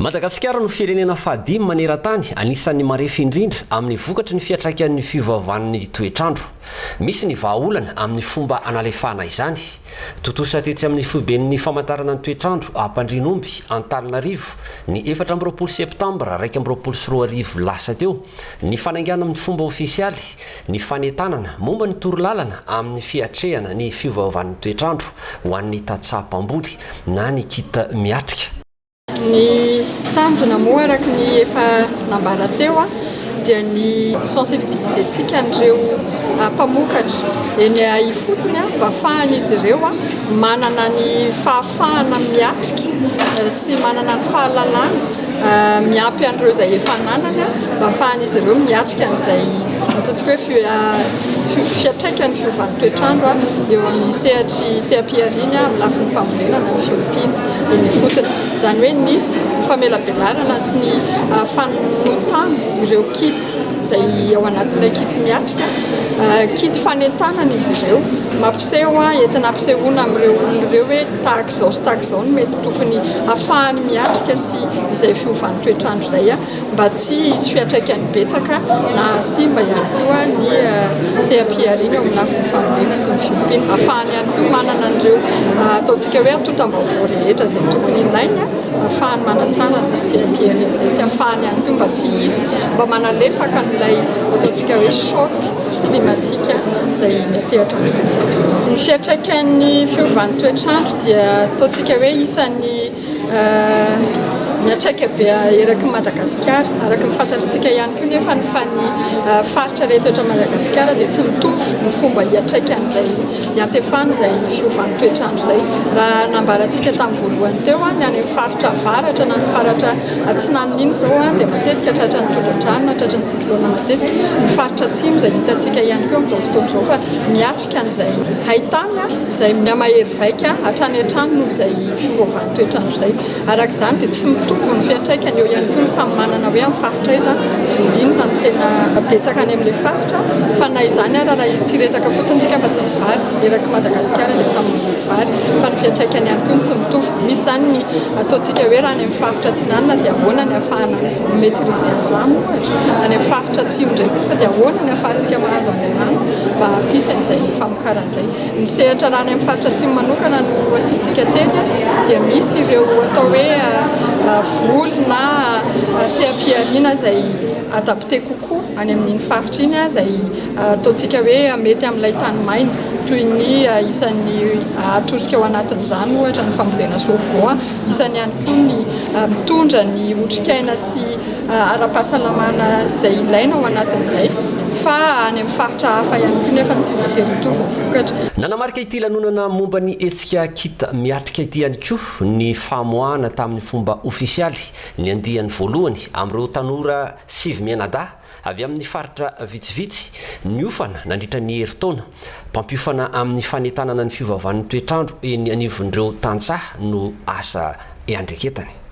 Madagasikara no firenena fahadimy maneran-tany anisan'ny marefy indrindra amin'ny vokatry ny fiatraikan'ny fiovaovan'ny toetrandro. Misy ny vahaolana amin'ny fomba analefahana izany. Totosa tetsy amin'ny foiben'ny famantarana ny toetrandro Ampandrinomby, Antananarivo ny 14 septambra 2022 lasa teo. Ny fanaingana amin'ny fomba ofisialy, ny fanetanana momba ny torolalana amin'ny fiatrehana ny fiovaovan'ny toetrandro ho an'ny tatsapam-boly na ny kita miatrika. Ny tanjona moa araka ny efa nambara teo dia ny sensibiliser-tsika an'ireo mpamokatra eny ifotony mba ahafahany izy ireo manana ny fahafahana miatrika sy manana ny fahalalana miampy an'ireo izay efa nanana mba ahafahany izy ireo miatrika an'izay ataontsika hoe fiatraikan'ny fiovan'ny toetrandro eo amin'ny sehatry amin'ny lafin'ny famorenana ny fiompiana eny ifotony. Zany hoe nisy famelabelarana sy ny fanotana ireo kit izay ao anatin'ilay kit miatrika, kit fanentanana izy ireo, mampiseho entina ampisehoana amin'ireo olona ireo hoe tahaka izao sy tahaka izao no mety tokony ahafahany miatrika sy izay fiovan'ny toetrandro izay mba tsy hisy fiatraikany betsaka na simba ihany koa ny sehampiariana eo amin'ny lafin'ny famorenana sy ny fiompiana. Ahafahany ihany koa manana an'ireo ataontsika hoe atotam-baovao rehetra izay tokony ilaina ahafahany manatsara an'izay sehampiariana izay sy ahafahany ihany koa mba tsy hisy mba manalefaka an'ilay ataontsika hoe choc climatique izay metehatra amin'izay. Ny fiatraikan'ny fiovan'ny toetrandro dia ataontsika hoe isan'ny miatraika be eraky Madagasikara. Araka ny fantatritsika ihany koa nefa fa ny faritra rehetra eto Madagasikara dia tsy mitovy ny fomba hiatraikan'izay hiantefana izay fiovan'ny toetrandro izay. Raha nambarantsika tamin'ny voalohany teo ny any amin'ny faritra avaratra na ny faritra atsinan'iny izao dia matetika tratra ny tondra-drano na tratra ny cyclone matetika. Ny faritra atsimo izay hitantsika ihany koa amin'izao fotoana izao fa miatrika an'izay haintany izay mahery vaika hatrany hatrany noho izay fiovaovan'ny toetrandro izay. Araka izany dia tsy mitovy ny fiatraikany eo ihany koa ny samy manana hoe amin'ny faritra iza volinona no tena betsaka any amin'ilay faritra fa na izany raha tsy resaka fotsiny tsika fa tsy ny vary eraky Madagasikara dia samy ny vary fa ny fiatraikany ihany koa tsy mitovy. Misy zany ny ataontsika hoe raha any amin'ny faritra atsinanana dia ahoana ny ahafahana maîtriser ny rano ohatra, any amin'ny faritra atsimo indray kosa dia ahoana ny ahafahantsika mahazo an'ilay rano mba hampisy an'izay famokarana izay. Ny sehatra raha any amin'ny faritra atsimo manokana no asiantsika teny dia misy ireo atao hoe voly na sehampiariana izay adapté kokoa any amin'iny faritra iny izay ataontsika hoe mety amin'ilay tany maina toy ny isan'ny atosika ao anatin'izany ohatra ny fambolena sorgho, isan'ny ihany koa ny mitondra ny otrikaina sy ara-pahasalamana izay ilaina ao anatin'izay fa any amin'ny faritra hafa ihany koa nefa tsy voatery hitovy ny vokatra. Nanamarika ity lanonana momba ny hetsika kita miatrika ity ihany koa ny famoahana tamin'ny fomba ofisialy ny andiany voalohany amin'ireo tanora 5 mianada avy amin'ny faritra vitsivitsy niofana nandritra ny herintaona mpampiofana amin'ny fanetanana ny fiovaovan'ny toetrandro eny anivon'ireo tantsaha no asa iandreketany.